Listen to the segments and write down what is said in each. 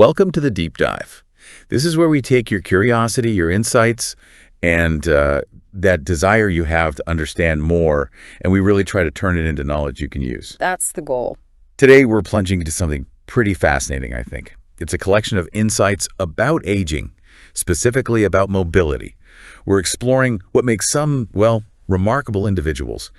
Welcome to the Deep Dive. This is where we take your curiosity, your insights, and that desire you have to understand more, and we really try to turn it into knowledge you can use. That's the goal. Today, we're plunging into something pretty fascinating, I think. It's a collection of insights about aging, specifically about mobility. We're exploring what makes some, well, remarkable individuals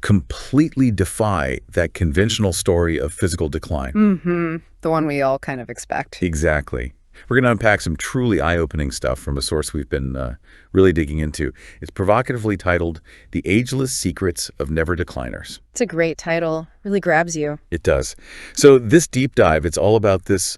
completely defy that conventional story of physical decline. The one we all kind of expect. Exactly. We're going to unpack some truly eye-opening stuff from a source we've been really digging into. It's provocatively titled, The Ageless Secrets of Never Decliners. It's a great title. Really grabs you. It does. So this deep dive, it's all about this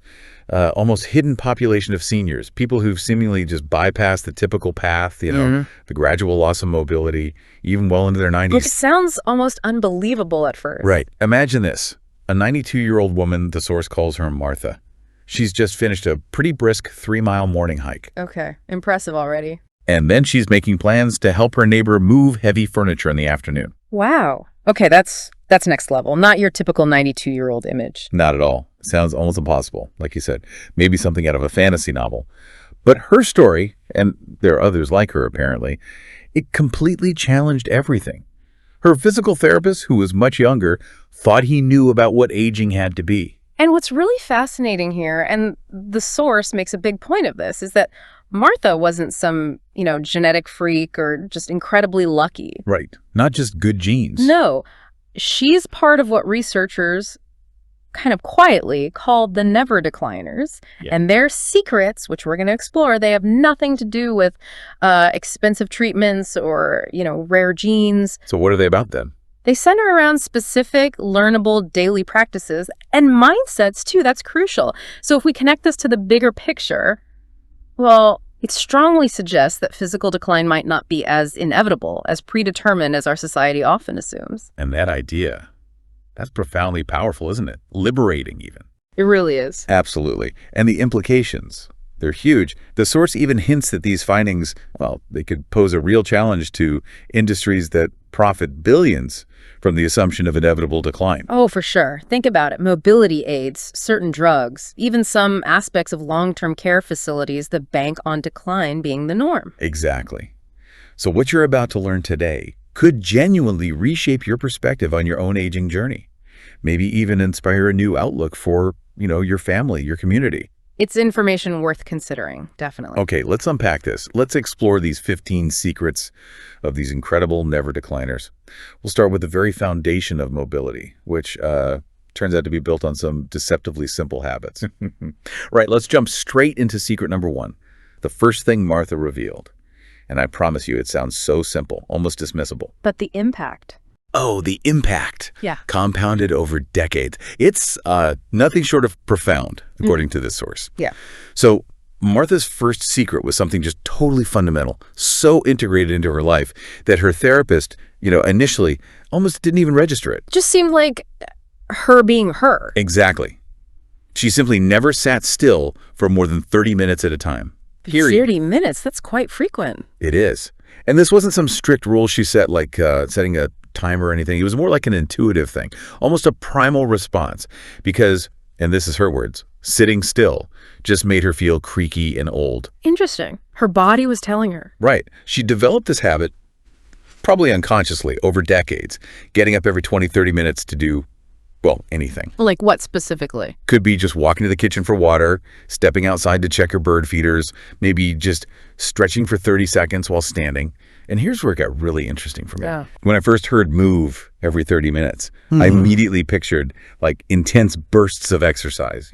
almost hidden population of seniors, people who've seemingly just bypassed the typical path, the gradual loss of mobility, even well into their 90s. Which sounds almost unbelievable at first. Right. Imagine this. A 92-year-old woman, the source calls her Martha. She's just finished a pretty brisk 3-mile morning hike. Okay. Impressive already. And then she's making plans to help her neighbor move heavy furniture in the afternoon. Wow. Okay, that's next level. Not your typical 92-year-old image. Not at all. Sounds almost impossible, like you said. Maybe something out of a fantasy novel. But her story, and there are others like her apparently, it completely challenged everything. Her physical therapist, who was much younger, thought he knew about what aging had to be. And what's really fascinating here, and the source makes a big point of this, is that Martha wasn't some, genetic freak or just incredibly lucky. Right. Not just good genes. No. She's part of what researchers kind of quietly called the never decliners. Yeah. And their secrets, which we're going to explore, they have nothing to do with expensive treatments or, rare genes. So what are they about then? They center around specific, learnable daily practices and mindsets, too. That's crucial. So if we connect this to the bigger picture, well, it strongly suggests that physical decline might not be as inevitable, as predetermined as our society often assumes. And that idea, that's profoundly powerful, isn't it? Liberating, even. It really is. Absolutely. And the implications, they're huge. The source even hints that these findings, well, they could pose a real challenge to industries that profit billions from the assumption of inevitable decline. Oh, for sure. Think about it. Mobility aids, certain drugs, even some aspects of long-term care facilities that bank on decline being the norm. Exactly. So what you're about to learn today could genuinely reshape your perspective on your own aging journey. Maybe even inspire a new outlook for, your family, your community. It's information worth considering, definitely. Okay, let's unpack this. Let's explore these 15 secrets of these incredible never decliners. We'll start with the very foundation of mobility, which turns out to be built on some deceptively simple habits. Right, let's jump straight into secret number 1. The first thing Martha revealed. And I promise you, it sounds so simple, almost dismissible. But the impact. Oh, the impact. Yeah. Compounded over decades. It's nothing short of profound, according to this source. Yeah. So Martha's first secret was something just totally fundamental, so integrated into her life that her therapist, initially almost didn't even register it. Just seemed like her being her. Exactly. She simply never sat still for more than 30 minutes at a time. Period. 30 minutes? That's quite frequent. It is. And this wasn't some strict rule she set, like setting a timer or anything. It was more like an intuitive thing, almost a primal response because, and this is her words, sitting still just made her feel creaky and old. Interesting. Her body was telling her. Right. She developed this habit, probably unconsciously, over decades, getting up every 20, 30 minutes to do, well, anything. Like what specifically? Could be just walking to the kitchen for water, stepping outside to check her bird feeders, maybe just stretching for 30 seconds while standing. And here's where it got really interesting for me. Yeah. When I first heard move every 30 minutes, I immediately pictured like intense bursts of exercise,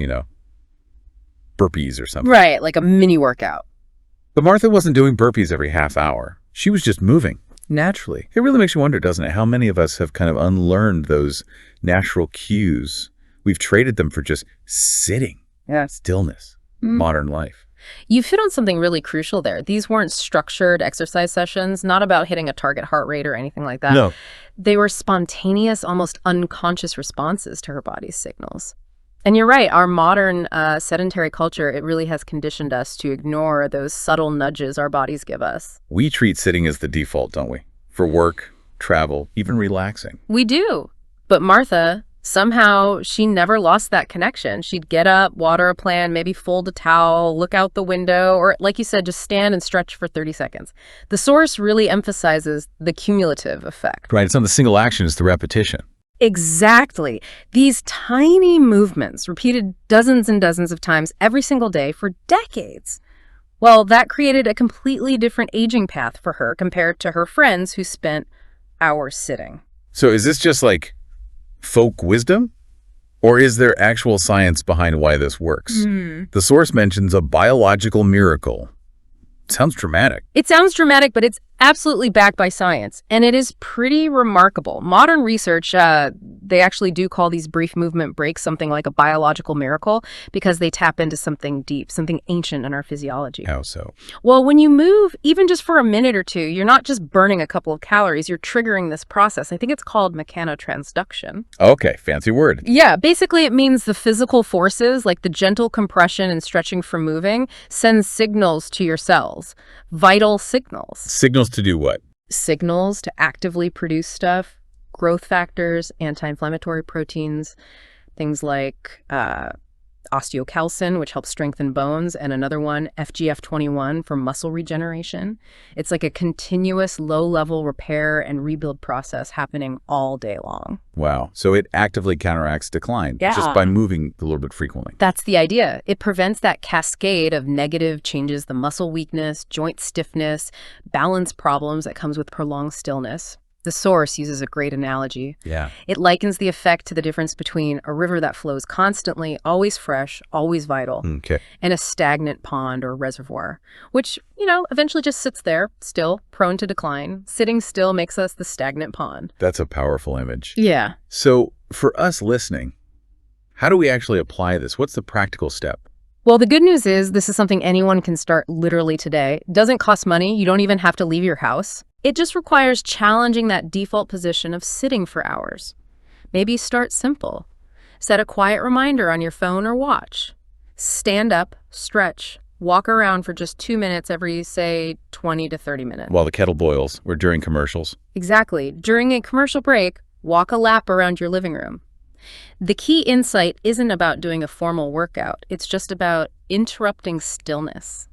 burpees or something. Right, like a mini workout. But Martha wasn't doing burpees every half hour. She was just moving naturally. It really makes you wonder, doesn't it, how many of us have kind of unlearned those natural cues. We've traded them for just sitting, stillness, modern life. You've hit on something really crucial there. These weren't structured exercise sessions, not about hitting a target heart rate or anything like that. No. They were spontaneous, almost unconscious responses to her body's signals. And you're right, our modern sedentary culture, it really has conditioned us to ignore those subtle nudges our bodies give us. We treat sitting as the default, don't we? For work, travel, even relaxing. We do. But Martha, Somehow, she never lost that connection. She'd get up, water a plant, maybe fold a towel, look out the window, or like you said, just stand and stretch for 30 seconds. The source really emphasizes the cumulative effect. Right. It's not the single action, it's the repetition. Exactly. These tiny movements, repeated dozens and dozens of times every single day for decades. Well, that created a completely different aging path for her compared to her friends who spent hours sitting. So is this just like folk wisdom? Or is there actual science behind why this works? The source mentions a biological miracle. Sounds dramatic. It sounds dramatic, but it's absolutely backed by science, and it is pretty remarkable. Modern research, they actually do call these brief movement breaks something like a biological miracle because they tap into something deep, something ancient in our physiology. How so? Well, when you move, even just for a minute or two, you're not just burning a couple of calories, you're triggering this process. I think it's called mechanotransduction. Okay, fancy word. Yeah, basically it means the physical forces, like the gentle compression and stretching from moving, send signals to your cells. Vital signals. Signals to do what? Signals to actively produce stuff, growth factors, anti-inflammatory proteins, things like osteocalcin, which helps strengthen bones, and another one, FGF21, for muscle regeneration. It's like a continuous low-level repair and rebuild process happening all day long. Wow. So it actively counteracts decline Yeah. just by moving a little bit frequently. That's the idea. It prevents that cascade of negative changes, the muscle weakness, joint stiffness, balance problems that comes with prolonged stillness. The source uses a great analogy. Yeah. It likens the effect to the difference between a river that flows constantly, always fresh, always vital, Okay. and a stagnant pond or reservoir, which, eventually just sits there, still, prone to decline. Sitting still makes us the stagnant pond. That's a powerful image. Yeah. So for us listening, how do we actually apply this? What's the practical step? Well, the good news is this is something anyone can start literally today. It doesn't cost money. You don't even have to leave your house. It just requires challenging that default position of sitting for hours. Maybe start simple. Set a quiet reminder on your phone or watch. Stand up, stretch, walk around for just 2 minutes every, say, 20 to 30 minutes. While the kettle boils or during commercials. Exactly. During a commercial break, walk a lap around your living room. The key insight isn't about doing a formal workout. It's just about interrupting stillness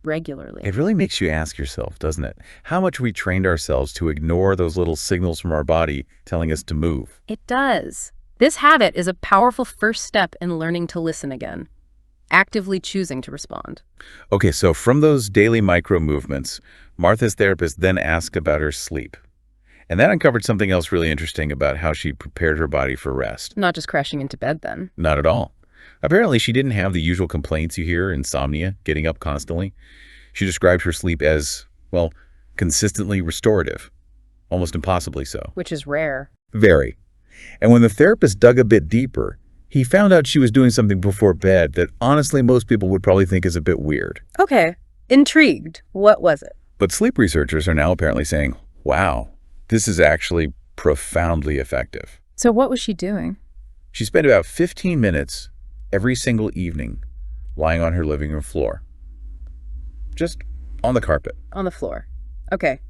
regularly. It really makes you ask yourself, doesn't it? How much we trained ourselves to ignore those little signals from our body telling us to move. It does. This habit is a powerful first step in learning to listen again, actively choosing to respond. Okay, so from those daily micro movements, Martha's therapist then asked about her sleep. And that uncovered something else really interesting about how she prepared her body for rest. Not just crashing into bed then. Not at all. Apparently, she didn't have the usual complaints you hear, insomnia, getting up constantly. She described her sleep as, well, consistently restorative, almost impossibly so. Which is rare. Very. And when the therapist dug a bit deeper, he found out she was doing something before bed that honestly most people would probably think is a bit weird. Okay. Intrigued. What was it? But sleep researchers are now apparently saying, wow, this is actually profoundly effective. So what was she doing? She spent about 15 minutes every single evening lying on her living room floor. Just on the carpet. On the floor. Okay.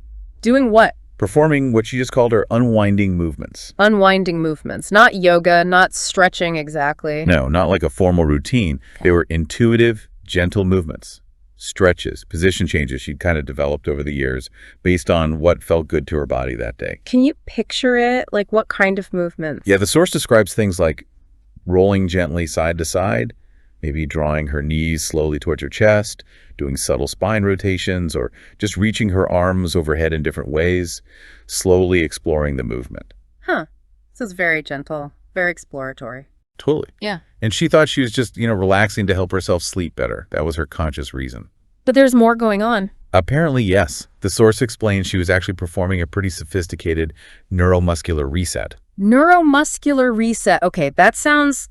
Doing what? Performing what she just called her unwinding movements. Unwinding movements. Not yoga, not stretching exactly. No, not like a formal routine. They were intuitive, gentle movements. Stretches, position changes she'd kind of developed over the years based on what felt good to her body that day. Can you picture it? Like what kind of movements? Yeah, the source describes things like rolling gently side to side, maybe drawing her knees slowly towards her chest, doing subtle spine rotations, or just reaching her arms overhead in different ways, slowly exploring the movement. Huh. This is very gentle, very exploratory. Totally. Yeah. And she thought she was just, relaxing to help herself sleep better. That was her conscious reason. But there's more going on. Apparently, yes. The source explains she was actually performing a pretty sophisticated neuromuscular reset. Neuromuscular reset. Okay, that sounds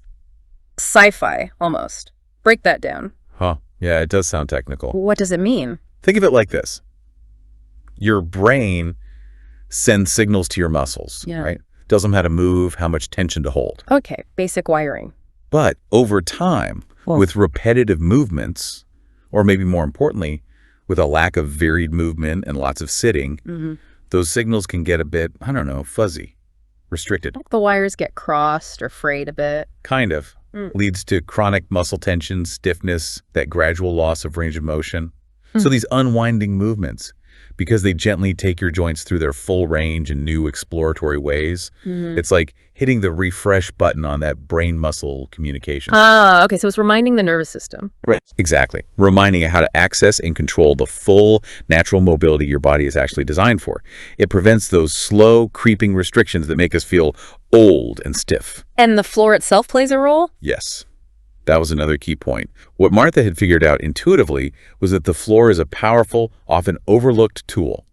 sci-fi almost. Break that down. Huh. Yeah, it does sound technical. What does it mean? Think of it like this. Your brain sends signals to your muscles, right? Tells them how to move, how much tension to hold. Okay, basic wiring. But over time, with repetitive movements, or maybe more importantly, with a lack of varied movement and lots of sitting, those signals can get a bit, fuzzy. restricted. The wires get crossed or frayed a bit. Kind of. Leads to chronic muscle tension, stiffness, that gradual loss of range of motion. So these unwinding movements, because they gently take your joints through their full range in new exploratory ways, it's like hitting the refresh button on that brain-muscle communication. Okay, so it's reminding the nervous system. Right. Exactly. Reminding it how to access and control the full natural mobility your body is actually designed for. It prevents those slow, creeping restrictions that make us feel old and stiff. And the floor itself plays a role? Yes. That was another key point. What Martha had figured out intuitively was that the floor is a powerful, often overlooked tool.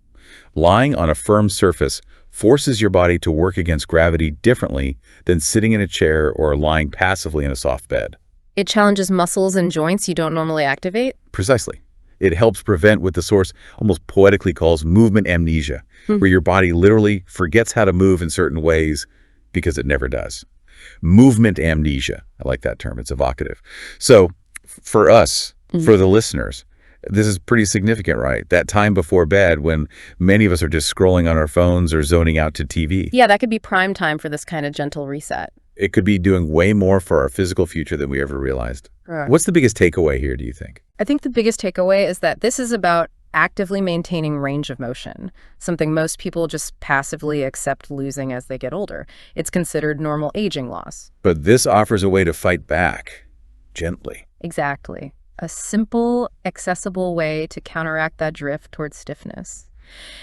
Lying on a firm surface forces your body to work against gravity differently than sitting in a chair or lying passively in a soft bed. It challenges muscles and joints you don't normally activate? Precisely. It helps prevent what the source almost poetically calls movement amnesia, where your body literally forgets how to move in certain ways because it never does. Movement amnesia. I like that term. It's evocative. So for us, for the listeners, this is pretty significant, right? That time before bed when many of us are just scrolling on our phones or zoning out to TV. Yeah, that could be prime time for this kind of gentle reset. It could be doing way more for our physical future than we ever realized. What's the biggest takeaway here, do you think? I think the biggest takeaway is that this is about actively maintaining range of motion, something most people just passively accept losing as they get older. It's considered normal aging loss. But this offers a way to fight back, gently. Exactly. A simple, accessible way to counteract that drift towards stiffness.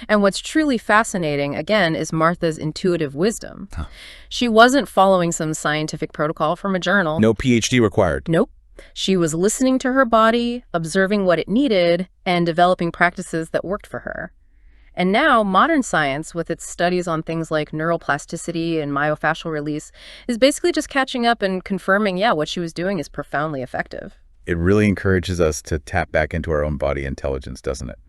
And what's truly fascinating, again, is Martha's intuitive wisdom. She wasn't following some scientific protocol from a journal. No PhD required. Nope. She was listening to her body, observing what it needed, and developing practices that worked for her. And now, modern science, with its studies on things like neuroplasticity and myofascial release, is basically just catching up and confirming, yeah, what she was doing is profoundly effective. It really encourages us to tap back into our own body intelligence, doesn't it?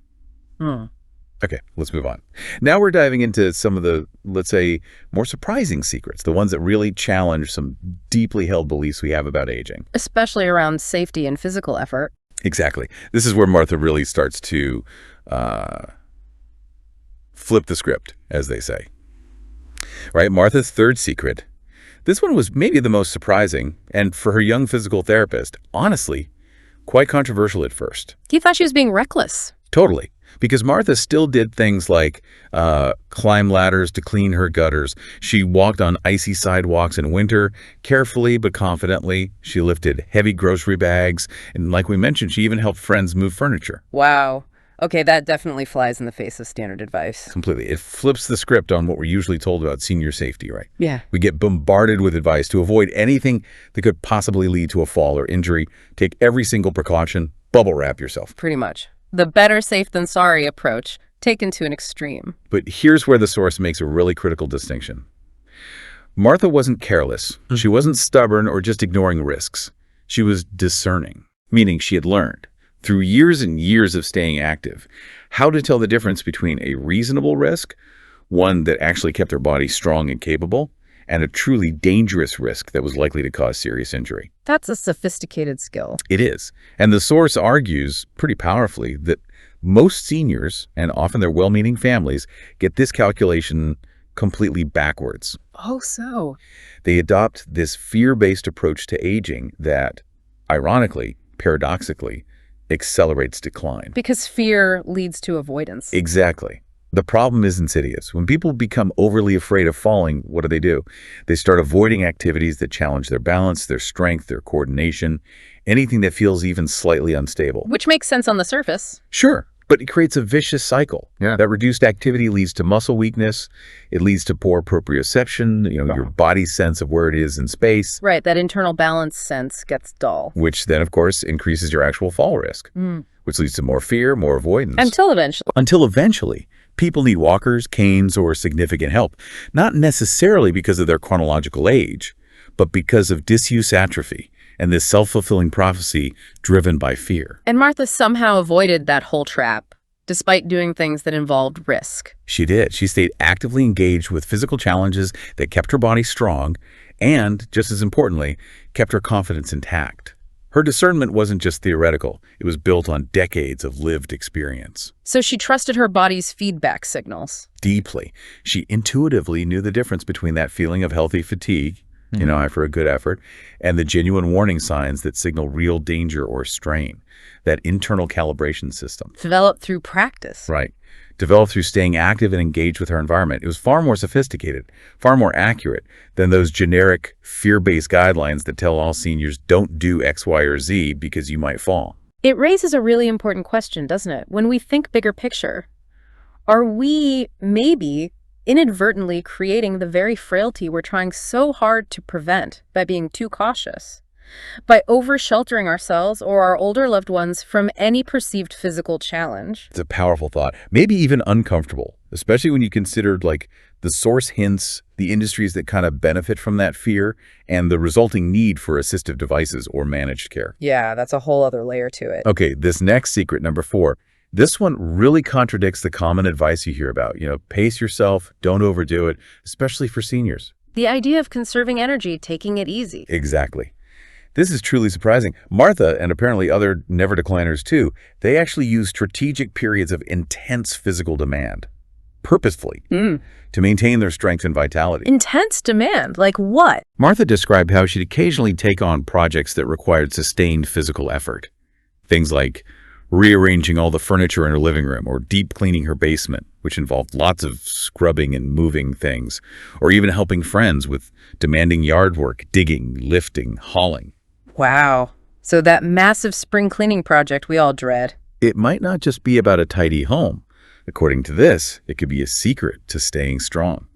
Okay, let's move on. Now we're diving into some of the, let's say, more surprising secrets, the ones that really challenge some deeply held beliefs we have about aging. Especially around safety and physical effort. Exactly. This is where Martha really starts to flip the script, as they say. Right? Martha's third secret. This one was maybe the most surprising, and for her young physical therapist, honestly, quite controversial at first. He thought she was being reckless. Totally. Because Martha still did things like climb ladders to clean her gutters. She walked on icy sidewalks in winter, carefully but confidently. She lifted heavy grocery bags. And like we mentioned, she even helped friends move furniture. Wow. Okay, that definitely flies in the face of standard advice. Completely. It flips the script on what we're usually told about senior safety, right? Yeah. We get bombarded with advice to avoid anything that could possibly lead to a fall or injury. Take every single precaution. Bubble wrap yourself. Pretty much. The better safe than sorry approach, taken to an extreme. But here's where the source makes a really critical distinction. Martha wasn't careless. She wasn't stubborn or just ignoring risks. She was discerning, meaning she had learned, through years and years of staying active, how to tell the difference between a reasonable risk, one that actually kept her body strong and capable, and a truly dangerous risk that was likely to cause serious injury. That's a sophisticated skill. It is. And the source argues pretty powerfully that most seniors, and often their well-meaning families, get this calculation completely backwards. Oh, so? They adopt this fear-based approach to aging that, ironically, paradoxically, accelerates decline. Because fear leads to avoidance. Exactly. The problem is insidious. When people become overly afraid of falling, what do? They start avoiding activities that challenge their balance, their strength, their coordination, anything that feels even slightly unstable. Which makes sense on the surface. Sure, but it creates a vicious cycle. Yeah. That reduced activity leads to muscle weakness. It leads to poor proprioception, your body's sense of where it is in space. Right, that internal balance sense gets dull. Which then, of course, increases your actual fall risk, which leads to more fear, more avoidance. Until eventually. People need walkers, canes, or significant help, not necessarily because of their chronological age, but because of disuse atrophy and this self-fulfilling prophecy driven by fear. And Martha somehow avoided that whole trap, despite doing things that involved risk. She did. She stayed actively engaged with physical challenges that kept her body strong and, just as importantly, kept her confidence intact. Her discernment wasn't just theoretical. It was built on decades of lived experience. So she trusted her body's feedback signals. deeply. She intuitively knew the difference between that feeling of healthy fatigue, after a good effort, and the genuine warning signs that signal real danger or strain. That internal calibration system. Developed through practice. Right. Developed through staying active and engaged with her environment. It was far more sophisticated, far more accurate than those generic fear-based guidelines that tell all seniors don't do X, Y, or Z because you might fall. It raises a really important question, doesn't it? When we think bigger picture, are we maybe inadvertently creating the very frailty we're trying so hard to prevent by being too cautious? By over-sheltering ourselves or our older loved ones from any perceived physical challenge? It's a powerful thought, maybe even uncomfortable, especially when you consider the source hints, the industries that kind of benefit from that fear, and the resulting need for assistive devices or managed care. Yeah, that's a whole other layer to it. Okay, this next secret, number 4, this one really contradicts the common advice you hear about. Pace yourself, don't overdo it, especially for seniors. The idea of conserving energy, taking it easy. Exactly. This is truly surprising. Martha, and apparently other never decliners too, they actually use strategic periods of intense physical demand, purposefully, to maintain their strength and vitality. Intense demand? Like what? Martha described how she'd occasionally take on projects that required sustained physical effort. Things like rearranging all the furniture in her living room, or deep cleaning her basement, which involved lots of scrubbing and moving things, or even helping friends with demanding yard work, digging, lifting, hauling. Wow. So that massive spring cleaning project we all dread. It might not just be about a tidy home. According to this, it could be a secret to staying strong.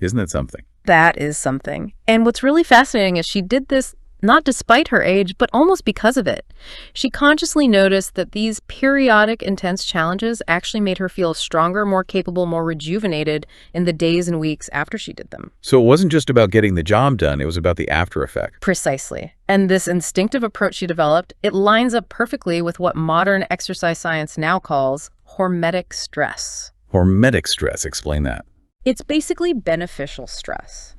Isn't that something? That is something. And what's really fascinating is she did this not despite her age, but almost because of it. She consciously noticed that these periodic intense challenges actually made her feel stronger, more capable, more rejuvenated in the days and weeks after she did them. So it wasn't just about getting the job done, it was about the after effect. Precisely. And this instinctive approach she developed, it lines up perfectly with what modern exercise science now calls hormetic stress. Hormetic stress, explain that. It's basically beneficial stress.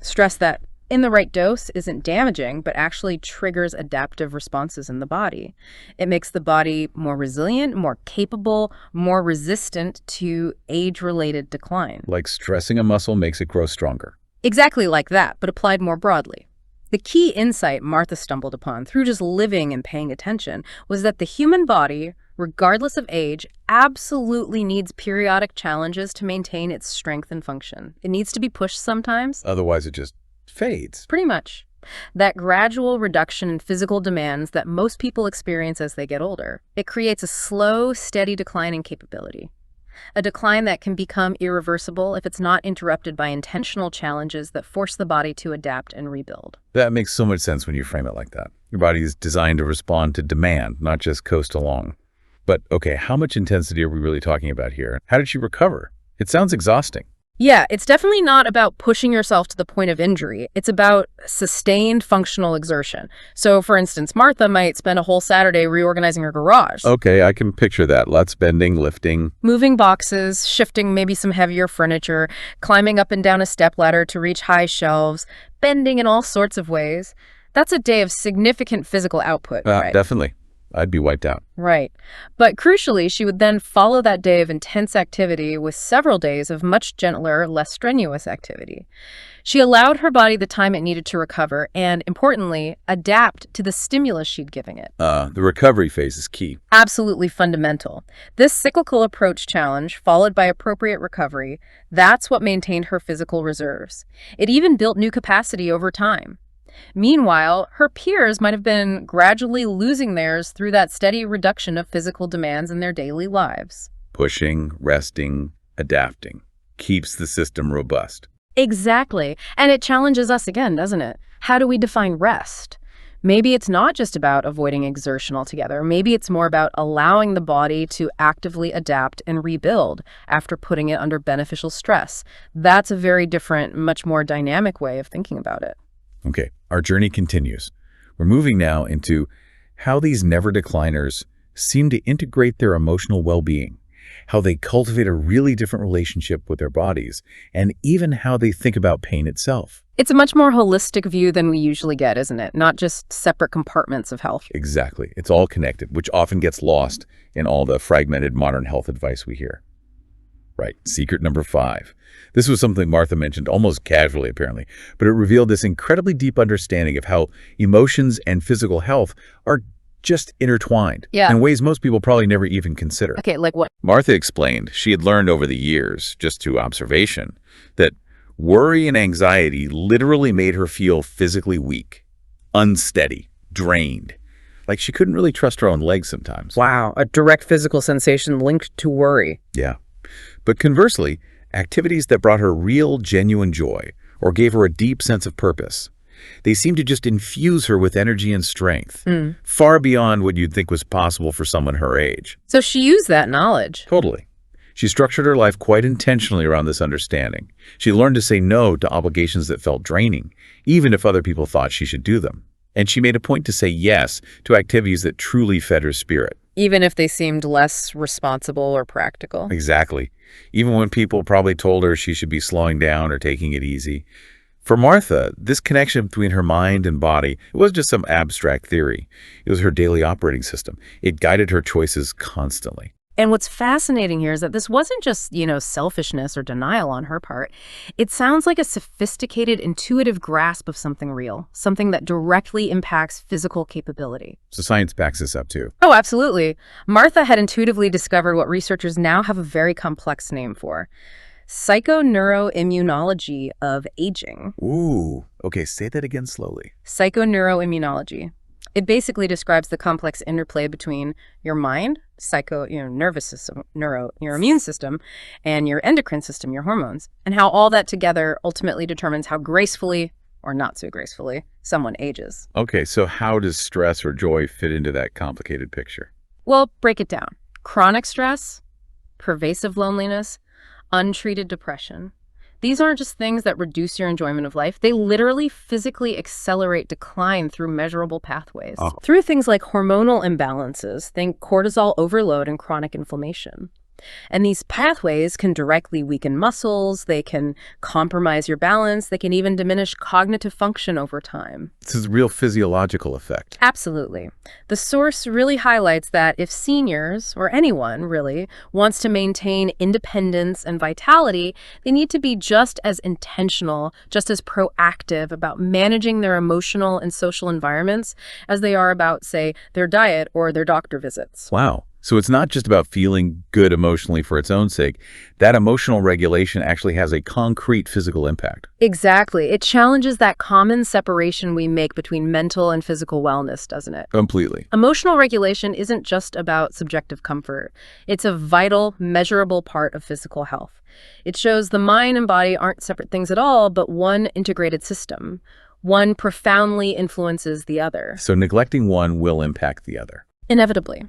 Stress that, in the right dose, isn't damaging, but actually triggers adaptive responses in the body. It makes the body more resilient, more capable, more resistant to age-related decline. Like stressing a muscle makes it grow stronger. Exactly like that, but applied more broadly. The key insight Martha stumbled upon through just living and paying attention was that the human body, regardless of age, absolutely needs periodic challenges to maintain its strength and function. It needs to be pushed sometimes. Otherwise, it just fades. Pretty much. That gradual reduction in physical demands that most people experience as they get older, it creates a slow, steady decline in capability. A decline that can become irreversible if it's not interrupted by intentional challenges that force the body to adapt and rebuild. That makes so much sense when you frame it like that. Your body is designed to respond to demand, not just coast along. But okay, how much intensity are we really talking about here? How did she recover? It sounds exhausting. Yeah, it's definitely not about pushing yourself to the point of injury. It's about sustained functional exertion. So, for instance, Martha might spend a whole Saturday reorganizing her garage. Okay, I can picture that. Lots bending, lifting. Moving boxes, shifting maybe some heavier furniture, climbing up and down a stepladder to reach high shelves, bending in all sorts of ways. That's a day of significant physical output, right? Definitely. I'd be wiped out. Right. But crucially, she would then follow that day of intense activity with several days of much gentler, less strenuous activity. She allowed her body the time it needed to recover and, importantly, adapt to the stimulus she'd giving it. The recovery phase is key. Absolutely fundamental. This cyclical approach challenge, followed by appropriate recovery, that's what maintained her physical reserves. It even built new capacity over time. Meanwhile, her peers might have been gradually losing theirs through that steady reduction of physical demands in their daily lives. Pushing, resting, adapting keeps the system robust. Exactly. And it challenges us again, doesn't it? How do we define rest? Maybe it's not just about avoiding exertion altogether. Maybe it's more about allowing the body to actively adapt and rebuild after putting it under beneficial stress. That's a very different, much more dynamic way of thinking about it. Okay, our journey continues. We're moving now into how these never decliners seem to integrate their emotional well-being, how they cultivate a really different relationship with their bodies, and even how they think about pain itself. It's a much more holistic view than we usually get, isn't it? Not just separate compartments of health. Exactly. It's all connected, which often gets lost in all the fragmented modern health advice we hear. Right. Secret number 5. This was something Martha mentioned almost casually, apparently, but it revealed this incredibly deep understanding of how emotions and physical health are just intertwined Yeah. in ways most people probably never even consider. Okay, like what? Martha explained she had learned over the years, just through observation, that worry and anxiety literally made her feel physically weak, unsteady, drained. Like she couldn't really trust her own legs sometimes. Wow, a direct physical sensation linked to worry. Yeah. But conversely, activities that brought her real, genuine joy or gave her a deep sense of purpose, they seemed to just infuse her with energy and strength, far beyond what you'd think was possible for someone her age. So she used that knowledge. Totally. She structured her life quite intentionally around this understanding. She learned to say no to obligations that felt draining, even if other people thought she should do them. And she made a point to say yes to activities that truly fed her spirit. Even if they seemed less responsible or practical. Exactly. Even when people probably told her she should be slowing down or taking it easy. For Martha, this connection between her mind and body, it wasn't just some abstract theory. It was her daily operating system. It guided her choices constantly. And what's fascinating here is that this wasn't just, selfishness or denial on her part. It sounds like a sophisticated, intuitive grasp of something real, something that directly impacts physical capability. So science backs this up too. Oh, absolutely. Martha had intuitively discovered what researchers now have a very complex name for: psychoneuroimmunology of aging. Ooh, okay, say that again slowly. Psychoneuroimmunology. It basically describes the complex interplay between your mind, nervous system, your immune system, and your endocrine system, your hormones, and how all that together ultimately determines how gracefully or not so gracefully someone ages. Okay, so how does stress or joy fit into that complicated picture? Well, break it down. Chronic stress, pervasive loneliness, untreated depression. These aren't just things that reduce your enjoyment of life. They literally physically accelerate decline through measurable pathways. Oh. Through things like hormonal imbalances, think cortisol overload and chronic inflammation. And these pathways can directly weaken muscles, they can compromise your balance, they can even diminish cognitive function over time. This is a real physiological effect. Absolutely. The source really highlights that if seniors, or anyone really, wants to maintain independence and vitality, they need to be just as intentional, just as proactive about managing their emotional and social environments as they are about, say, their diet or their doctor visits. Wow. So it's not just about feeling good emotionally for its own sake. That emotional regulation actually has a concrete physical impact. Exactly. It challenges that common separation we make between mental and physical wellness, doesn't it? Completely. Emotional regulation isn't just about subjective comfort. It's a vital, measurable part of physical health. It shows the mind and body aren't separate things at all, but one integrated system. One profoundly influences the other. So neglecting one will impact the other. Inevitably.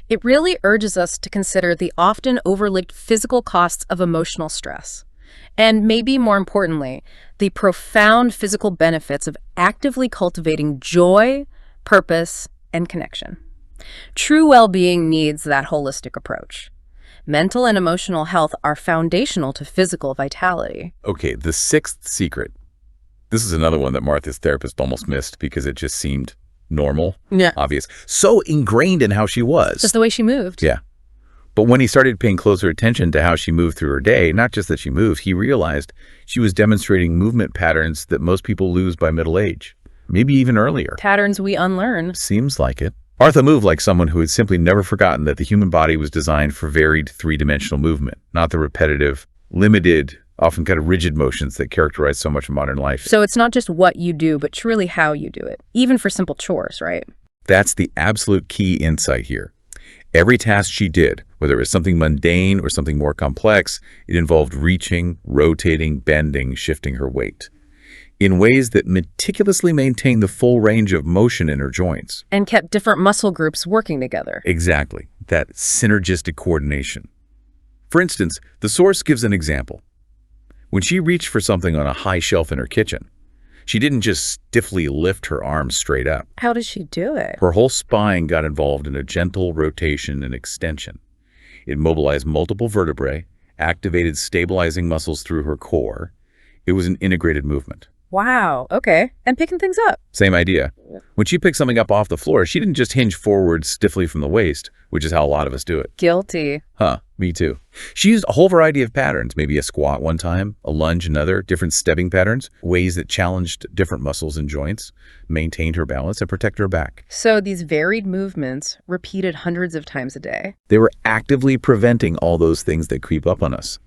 It really urges us to consider the often overlooked physical costs of emotional stress. And maybe more importantly, the profound physical benefits of actively cultivating joy, purpose, and connection. True well-being needs that holistic approach. Mental and emotional health are foundational to physical vitality. Okay, the 6th secret. This is another one that Martha's therapist almost missed because it just seemed normal, obvious, so ingrained in how she was. Just the way she moved. Yeah. But when he started paying closer attention to how she moved through her day, not just that she moved, he realized she was demonstrating movement patterns that most people lose by middle age, maybe even earlier. Patterns we unlearn. Seems like it. Martha moved like someone who had simply never forgotten that the human body was designed for varied three-dimensional movement, not the repetitive, limited, often kind of rigid motions that characterize so much of modern life. So it's not just what you do, but truly how you do it, even for simple chores, right? That's the absolute key insight here. Every task she did, whether it was something mundane or something more complex, it involved reaching, rotating, bending, shifting her weight in ways that meticulously maintained the full range of motion in her joints. And kept different muscle groups working together. Exactly, that synergistic coordination. For instance, the source gives an example. When she reached for something on a high shelf in her kitchen, she didn't just stiffly lift her arms straight up. How does she do it? Her whole spine got involved in a gentle rotation and extension. It mobilized multiple vertebrae, activated stabilizing muscles through her core. It was an integrated movement. Wow, okay. And picking things up. Same idea. When she picked something up off the floor, she didn't just hinge forward stiffly from the waist, which is how a lot of us do it. Guilty. Huh, me too. She used a whole variety of patterns, maybe a squat one time, a lunge another, different stepping patterns, ways that challenged different muscles and joints, maintained her balance, and protected her back. So these varied movements repeated hundreds of times a day. They were actively preventing all those things that creep up on us.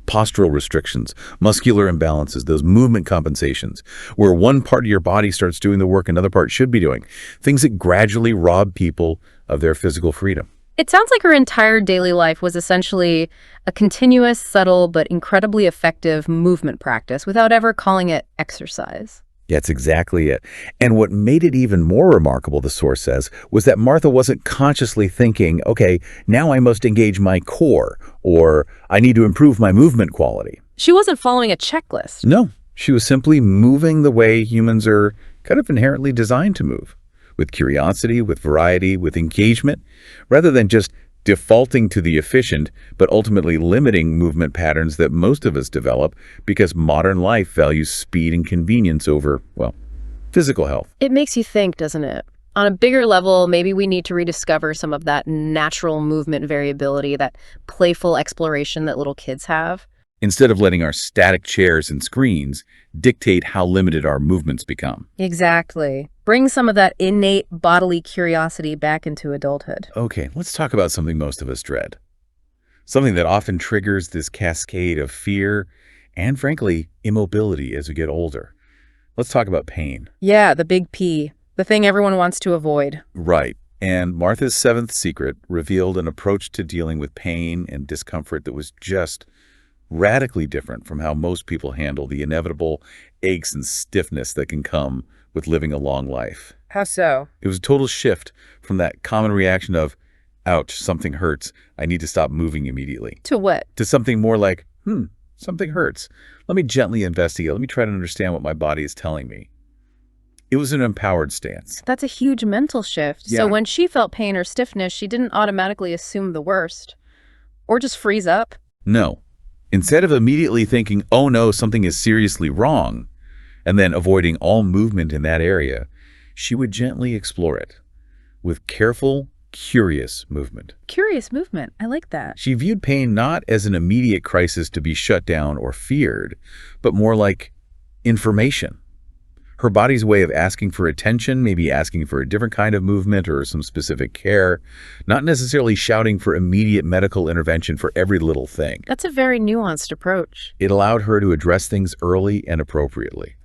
Postural restrictions, muscular imbalances, those movement compensations, where one part of your body starts doing the work another part should be doing, things that gradually rob people of their physical freedom. It sounds like her entire daily life was essentially a continuous, subtle, but incredibly effective movement practice without ever calling it exercise. That's exactly it. And what made it even more remarkable, the source says, was that Martha wasn't consciously thinking, okay, now I must engage my core, or I need to improve my movement quality. She wasn't following a checklist. No, she was simply moving the way humans are kind of inherently designed to move, with curiosity, with variety, with engagement, rather than just defaulting to the efficient, but ultimately limiting movement patterns that most of us develop because modern life values speed and convenience over, well, physical health. It makes you think, doesn't it? On a bigger level, maybe we need to rediscover some of that natural movement variability, that playful exploration that little kids have. Instead of letting our static chairs and screens dictate how limited our movements become. Exactly. Bring some of that innate bodily curiosity back into adulthood. Okay, let's talk about something most of us dread. Something that often triggers this cascade of fear and, frankly, immobility as we get older. Let's talk about pain. Yeah, the big P. The thing everyone wants to avoid. Right. And Martha's seventh secret revealed an approach to dealing with pain and discomfort that was just radically different from how most people handle the inevitable aches and stiffness that can come with living a long life. How so? It was a total shift from that common reaction of, ouch, something hurts, I need to stop moving immediately, To what? to something more like, something hurts. Let me gently investigate. Let me try to understand what my body is telling me. It was an empowered stance. That's a huge mental shift. Yeah. So when she felt pain or stiffness, she didn't automatically assume the worst. Or just freeze up. No. Instead of immediately thinking, oh no, something is seriously wrong, and then avoiding all movement in that area, she would gently explore it with careful, curious movement. Curious movement. I like that. She viewed pain not as an immediate crisis to be shut down or feared, but more like information. Her body's way of asking for attention, maybe asking for a different kind of movement or some specific care, not necessarily shouting for immediate medical intervention for every little thing. That's a very nuanced approach. It allowed her to address things early and appropriately.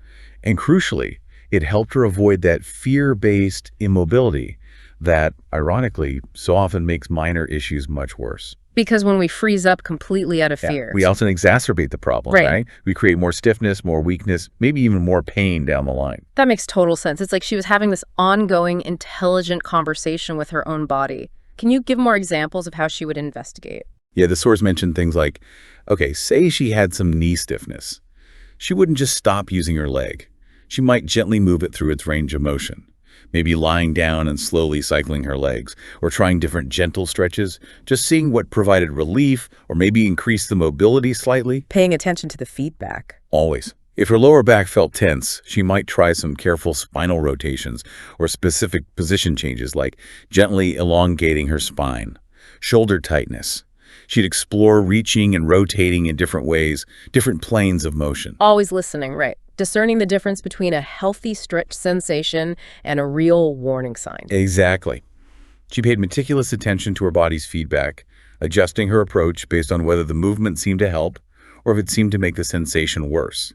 And crucially, it helped her avoid that fear-based immobility that, ironically, so often makes minor issues much worse. Because when we freeze up completely out of fear. We often exacerbate the problem, right? We create more stiffness, more weakness, maybe even more pain down the line. That makes total sense. It's like she was having this ongoing, intelligent conversation with her own body. Can you give more examples of how she would investigate? Yeah, the source mentioned things like, okay, say she had some knee stiffness. She wouldn't just stop using her leg. She might gently move it through its range of motion. Maybe lying down and slowly cycling her legs, or trying different gentle stretches, just seeing what provided relief, or maybe increased the mobility slightly. Paying attention to the feedback. Always. If her lower back felt tense, she might try some careful spinal rotations or specific position changes like gently elongating her spine. Shoulder tightness. She'd explore reaching and rotating in different ways, different planes of motion. Always listening, right. Discerning the difference between a healthy stretch sensation and a real warning sign. Exactly. She paid meticulous attention to her body's feedback, adjusting her approach based on whether the movement seemed to help or if it seemed to make the sensation worse.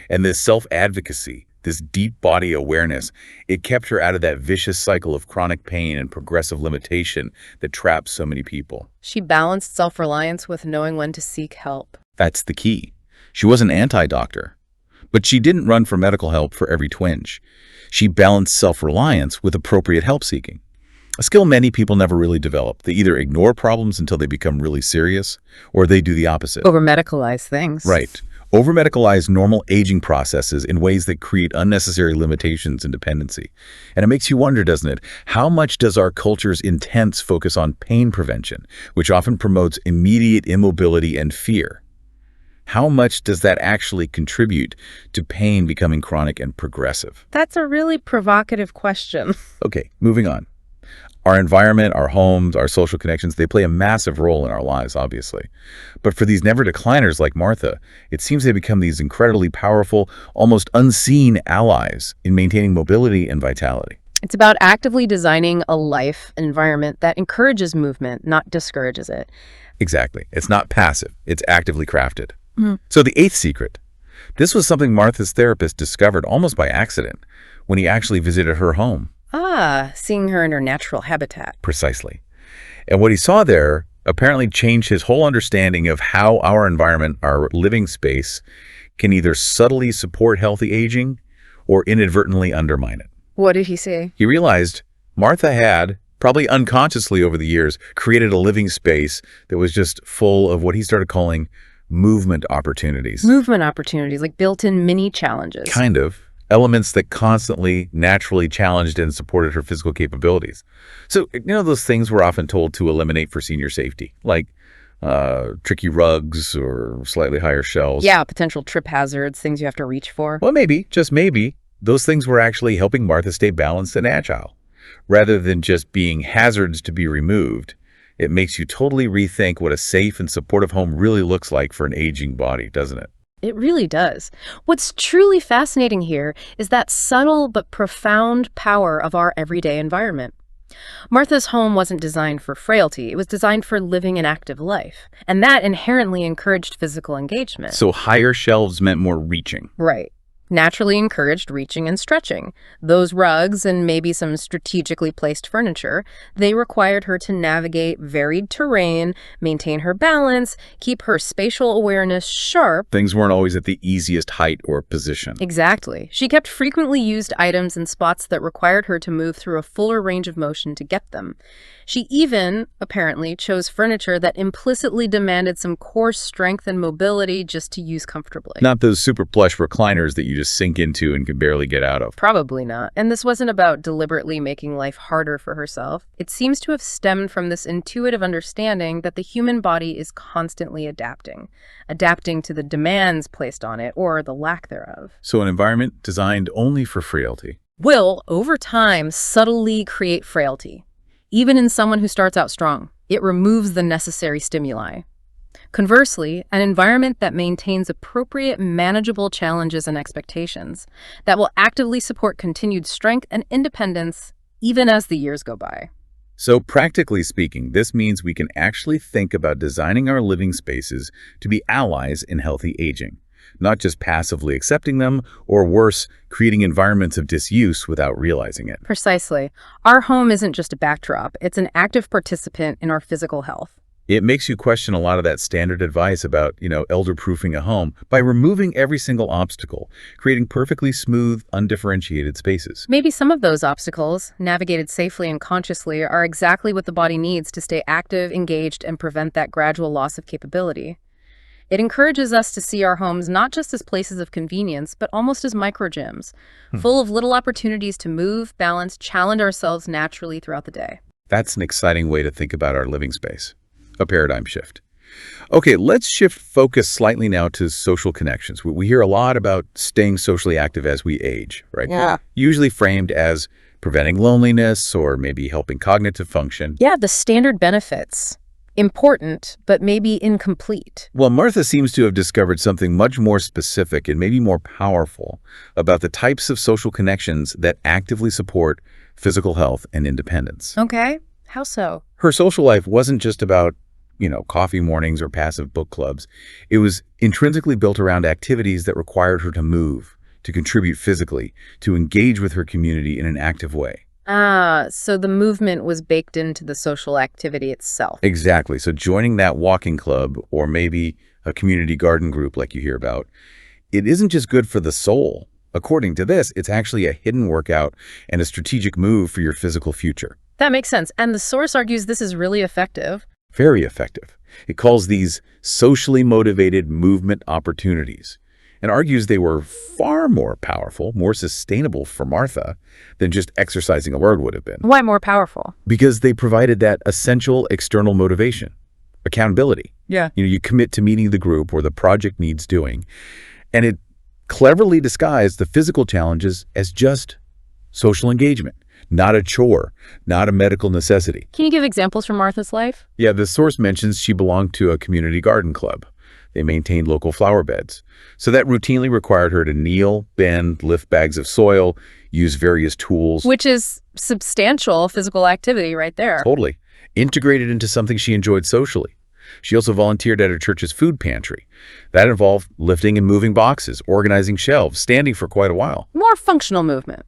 And this self-advocacy, this deep body awareness, it kept her out of that vicious cycle of chronic pain and progressive limitation that traps so many people. She balanced self-reliance with knowing when to seek help. That's the key. She wasn't anti-doctor. But she didn't run for medical help for every twinge. She balanced self-reliance with appropriate help-seeking, a skill many people never really develop. They either ignore problems until they become really serious, or they do the opposite. Over-medicalize things. Right. Over-medicalize normal aging processes in ways that create unnecessary limitations and dependency. And it makes you wonder, doesn't it, how much does our culture's intense focus on pain prevention, which often promotes immediate immobility and fear? How much does that actually contribute to pain becoming chronic and progressive? That's a really provocative question. Okay, moving on. Our environment, our homes, our social connections, they play a massive role in our lives, obviously. But for these never decliners like Martha, it seems they become these incredibly powerful, almost unseen allies in maintaining mobility and vitality. It's about actively designing a life environment that encourages movement, not discourages it. Exactly. It's not passive, it's actively crafted. Mhm. So the eighth secret. This was something Martha's therapist discovered almost by accident when he actually visited her home. Seeing her in her natural habitat. Precisely. And what he saw there apparently changed his whole understanding of how our environment, our living space, can either subtly support healthy aging or inadvertently undermine it. What did he say? He realized Martha had, probably unconsciously over the years, created a living space that was just full of what he started calling movement opportunities. Movement opportunities, like built-in mini challenges. Kind of. Elements that constantly, naturally challenged and supported her physical capabilities. So, those things we're often told to eliminate for senior safety, like tricky rugs or slightly higher shelves. Yeah, potential trip hazards, things you have to reach for. Well, maybe, just maybe, those things were actually helping Martha stay balanced and agile. Rather than just being hazards to be removed, it makes you totally rethink what a safe and supportive home really looks like for an aging body, doesn't it? It really does. What's truly fascinating here is that subtle but profound power of our everyday environment. Martha's home wasn't designed for frailty. It was designed for living an active life. And that inherently encouraged physical engagement. So higher shelves meant more reaching. Right. Naturally encouraged reaching and stretching. Those rugs and maybe some strategically placed furniture, they required her to navigate varied terrain, maintain her balance, keep her spatial awareness sharp. Things weren't always at the easiest height or position. Exactly. She kept frequently used items in spots that required her to move through a fuller range of motion to get them. She even, apparently, chose furniture that implicitly demanded some core strength and mobility just to use comfortably. Not those super plush recliners that you just sink into and can barely get out of. Probably not. And this wasn't about deliberately making life harder for herself. It seems to have stemmed from this intuitive understanding that the human body is constantly adapting to the demands placed on it or the lack thereof. So an environment designed only for frailty Will, over time, subtly create frailty. Even in someone who starts out strong, it removes the necessary stimuli. Conversely, an environment that maintains appropriate, manageable challenges and expectations that will actively support continued strength and independence even as the years go by. So practically speaking, this means we can actually think about designing our living spaces to be allies in healthy aging, not just passively accepting them, or worse, creating environments of disuse without realizing it. Precisely. Our home isn't just a backdrop, it's an active participant in our physical health. It makes you question a lot of that standard advice about, elder-proofing a home by removing every single obstacle, creating perfectly smooth, undifferentiated spaces. Maybe some of those obstacles, navigated safely and consciously, are exactly what the body needs to stay active, engaged, and prevent that gradual loss of capability. It encourages us to see our homes not just as places of convenience, but almost as micro-gyms, full of little opportunities to move, balance, challenge ourselves naturally throughout the day. That's an exciting way to think about our living space. A paradigm shift. Okay, let's shift focus slightly now to social connections. We hear a lot about staying socially active as we age, right? Yeah. Usually framed as preventing loneliness or maybe helping cognitive function. Yeah, the standard benefits. Important, but maybe incomplete. Well, Martha seems to have discovered something much more specific and maybe more powerful about the types of social connections that actively support physical health and independence. Okay, how so? Her social life wasn't just about coffee mornings or passive book clubs. It was intrinsically built around activities that required her to move, to contribute physically, to engage with her community in an active way. So the movement was baked into the social activity itself. Exactly. So joining that walking club or maybe a community garden group like you hear about, it isn't just good for the soul. According to this, it's actually a hidden workout and a strategic move for your physical future. That makes sense. And the source argues this is really effective. Very effective. It calls these socially motivated movement opportunities and argues they were far more powerful, more sustainable for Martha than just exercising alone would have been. Why more powerful? Because they provided that essential external motivation. Accountability. Yeah. You commit to meeting the group or the project needs doing, and it cleverly disguised the physical challenges as just social engagement, not a chore, not a medical necessity. Can you give examples from Martha's life? Yeah, the source mentions she belonged to a community garden club. They maintained local flower beds. So that routinely required her to kneel, bend, lift bags of soil, use various tools. Which is substantial physical activity right there. Totally. Integrated into something she enjoyed socially. She also volunteered at her church's food pantry. That involved lifting and moving boxes, organizing shelves, standing for quite a while. More functional movement.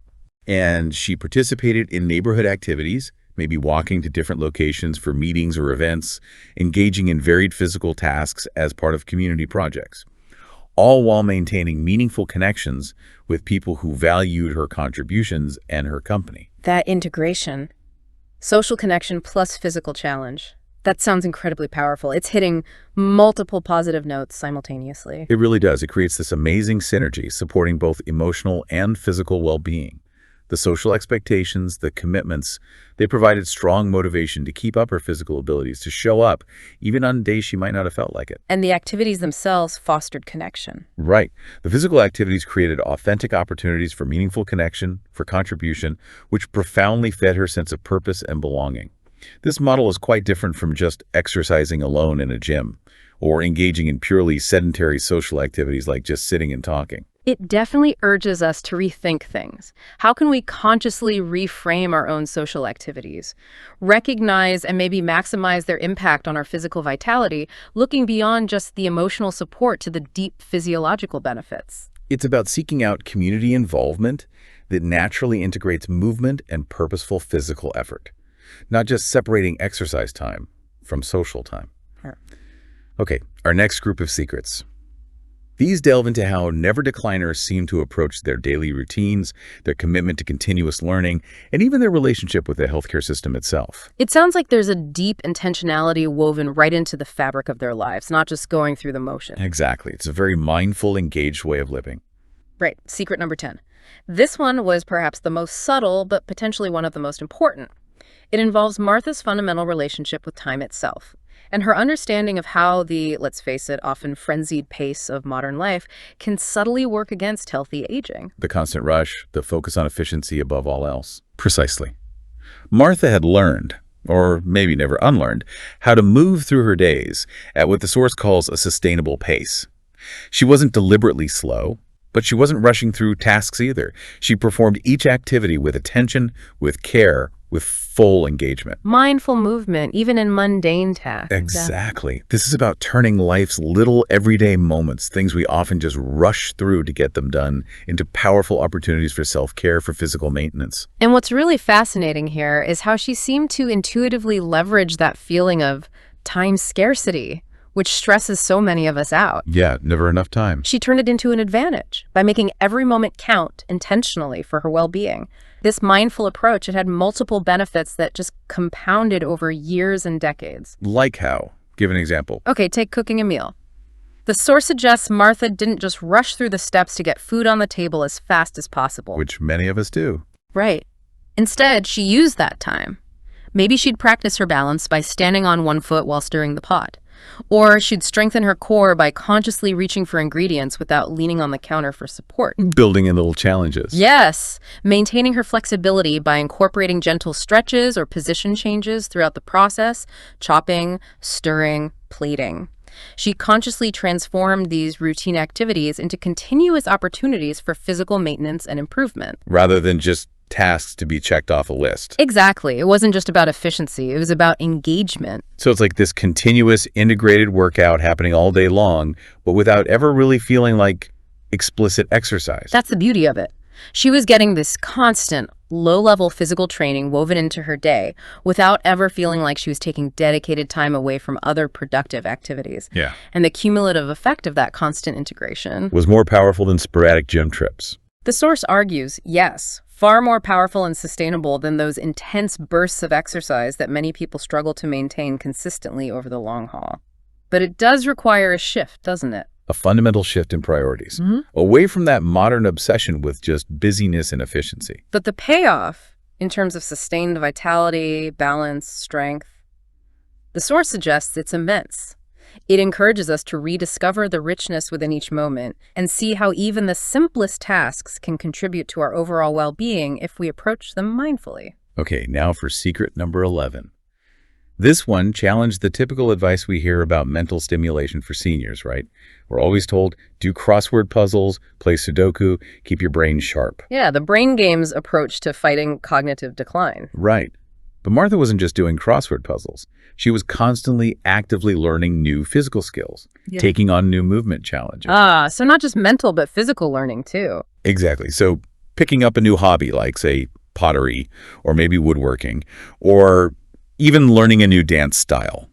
And she participated in neighborhood activities, maybe walking to different locations for meetings or events, engaging in varied physical tasks as part of community projects, all while maintaining meaningful connections with people who valued her contributions and her company. That integration, social connection plus physical challenge, that sounds incredibly powerful. It's hitting multiple positive notes simultaneously. It really does. It creates this amazing synergy supporting both emotional and physical well-being. The social expectations, the commitments, they provided strong motivation to keep up her physical abilities, to show up, even on days she might not have felt like it. And the activities themselves fostered connection. Right. The physical activities created authentic opportunities for meaningful connection, for contribution, which profoundly fed her sense of purpose and belonging. This model is quite different from just exercising alone in a gym or engaging in purely sedentary social activities like just sitting and talking. It definitely urges us to rethink things. How can we consciously reframe our own social activities, recognize and maybe maximize their impact on our physical vitality, looking beyond just the emotional support to the deep physiological benefits? It's about seeking out community involvement that naturally integrates movement and purposeful physical effort, not just separating exercise time from social time. Sure. Okay, our next group of secrets. These delve into how never-decliners seem to approach their daily routines, their commitment to continuous learning, and even their relationship with the healthcare system itself. It sounds like there's a deep intentionality woven right into the fabric of their lives, not just going through the motion. Exactly. It's a very mindful, engaged way of living. Right. Secret number 10. This one was perhaps the most subtle, but potentially one of the most important. It involves Martha's fundamental relationship with time itself, and her understanding of how the, let's face it, often frenzied pace of modern life can subtly work against healthy aging. The constant rush, the focus on efficiency above all else. Precisely. Martha had learned, or maybe never unlearned, how to move through her days at what the source calls a sustainable pace. She wasn't deliberately slow, but she wasn't rushing through tasks either. She performed each activity with attention, with care, with full engagement. Mindful movement, even in mundane tasks. Exactly. This is about turning life's little everyday moments, things we often just rush through to get them done, into powerful opportunities for self-care, for physical maintenance. And what's really fascinating here is how she seemed to intuitively leverage that feeling of time scarcity, which stresses so many of us out. Yeah, never enough time. She turned it into an advantage by making every moment count intentionally for her well-being. This mindful approach, it had multiple benefits that just compounded over years and decades. Like how? Give an example. Okay, take cooking a meal. The source suggests Martha didn't just rush through the steps to get food on the table as fast as possible. Which many of us do. Right. Instead, she used that time. Maybe she'd practice her balance by standing on one foot while stirring the pot. Or she'd strengthen her core by consciously reaching for ingredients without leaning on the counter for support. Building in little challenges. Yes, maintaining her flexibility by incorporating gentle stretches or position changes throughout the process, chopping, stirring, plating. She consciously transformed these routine activities into continuous opportunities for physical maintenance and improvement. Rather than just tasks to be checked off a list. Exactly. It wasn't just about efficiency. It was about engagement. So it's like this continuous integrated workout happening all day long, but without ever really feeling like explicit exercise. That's the beauty of it. She was getting this constant, low-level physical training woven into her day without ever feeling like she was taking dedicated time away from other productive activities. Yeah. And the cumulative effect of that constant integration Was more powerful than sporadic gym trips. The source argues, yes, far more powerful and sustainable than those intense bursts of exercise that many people struggle to maintain consistently over the long haul. But it does require a shift, doesn't it? A fundamental shift in priorities. Away from that modern obsession with just busyness and efficiency. But the payoff, in terms of sustained vitality, balance, strength, The source suggests it's immense. It encourages us to rediscover the richness within each moment and see how even the simplest tasks can contribute to our overall well-being if we approach them mindfully. Okay, now for secret number 11. This one challenged the typical advice we hear about mental stimulation for seniors, right? We're always told, do crossword puzzles, play Sudoku, keep your brain sharp. Yeah, the brain game's approach to fighting cognitive decline. Right. But Martha wasn't just doing crossword puzzles. She was constantly actively learning new physical skills, taking on new movement challenges. So not just mental, but physical learning too. Exactly. So picking up a new hobby like, say, pottery, or maybe woodworking, or even learning a new dance style.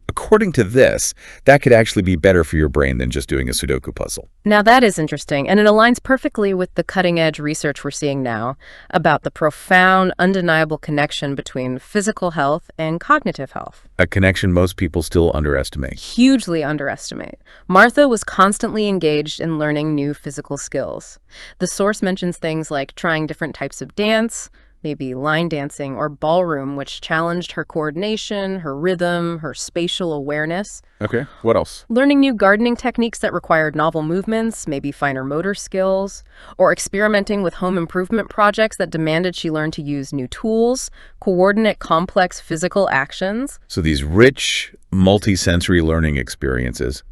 According to this, that could actually be better for your brain than just doing a Sudoku puzzle. Now that is interesting, and it aligns perfectly with the cutting-edge research we're seeing now about the profound, undeniable connection between physical health and cognitive health. A connection most people still underestimate. Hugely underestimate. Martha was constantly engaged in learning new physical skills. The source mentions things like trying different types of dance, maybe line dancing or ballroom, which challenged her coordination, her rhythm, her spatial awareness. Okay, what else? Learning new gardening techniques that required novel movements, maybe finer motor skills, or experimenting with home improvement projects that demanded she learn to use new tools, coordinate complex physical actions. So these rich, multi-sensory learning experiences,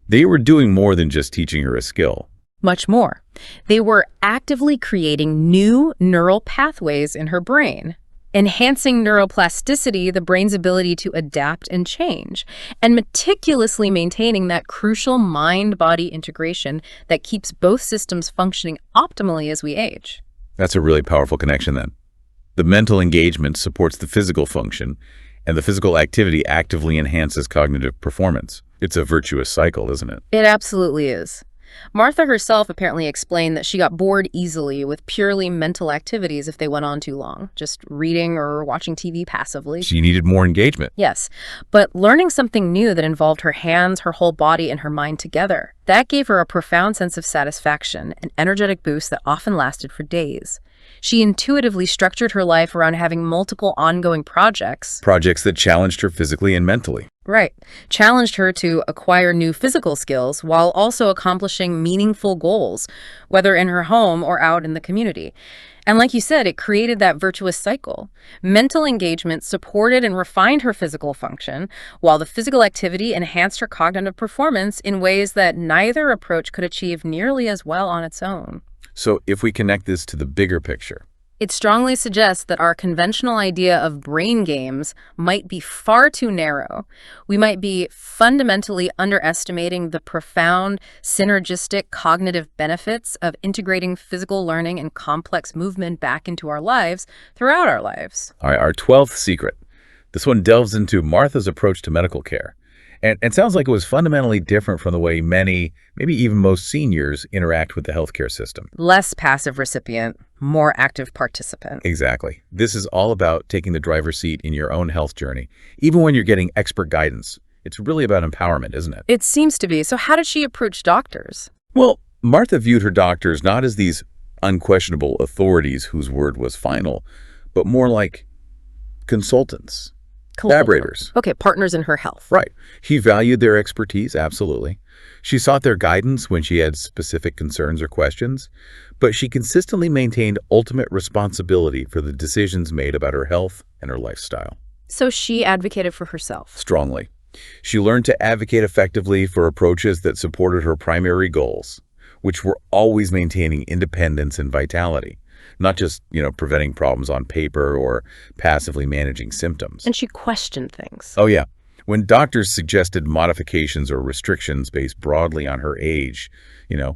they were doing more than just teaching her a skill. Much more. They were actively creating new neural pathways in her brain, enhancing neuroplasticity, the brain's ability to adapt and change, and meticulously maintaining that crucial mind-body integration that keeps both systems functioning optimally as we age. That's a really powerful connection then. The mental engagement supports the physical function, and the physical activity actively enhances cognitive performance. It's a virtuous cycle, isn't it? It absolutely is. Martha herself apparently explained that she got bored easily with purely mental activities if they went on too long, just reading or watching TV passively. She needed more engagement. Yes, but learning something new that involved her hands, her whole body, and her mind together, that gave her a profound sense of satisfaction, an energetic boost that often lasted for days. She intuitively structured her life around having multiple ongoing projects. Projects that challenged her physically and mentally. Right. Challenged her to acquire new physical skills while also accomplishing meaningful goals, whether in her home or out in the community. And like you said, it created that virtuous cycle. Mental engagement supported and refined her physical function, while the physical activity enhanced her cognitive performance in ways that neither approach could achieve nearly as well on its own. So if we connect this to the bigger picture, it strongly suggests that our conventional idea of brain games might be far too narrow. We might be fundamentally underestimating the profound, synergistic cognitive benefits of integrating physical learning and complex movement back into our lives throughout our lives. All right, our 12th secret. This one delves into Martha's approach to medical care. And it sounds like it was fundamentally different from the way many, maybe even most seniors interact with the healthcare system. Less passive recipient, more active participant. Exactly. This is all about taking the driver's seat in your own health journey, even when you're getting expert guidance. It's really about empowerment, isn't it? It seems to be. So how did she approach doctors? Well, Martha viewed her doctors not as these unquestionable authorities whose word was final, but more like consultants. Collaborators. Okay, partners in her health. Right. She valued their expertise, absolutely. She sought their guidance when she had specific concerns or questions, but she consistently maintained ultimate responsibility for the decisions made about her health and her lifestyle. So she advocated for herself. Strongly. She learned to advocate effectively for approaches that supported her primary goals, which were always maintaining independence and vitality. Not just, preventing problems on paper or passively managing symptoms. And she questioned things. Oh, yeah. When doctors suggested modifications or restrictions based broadly on her age,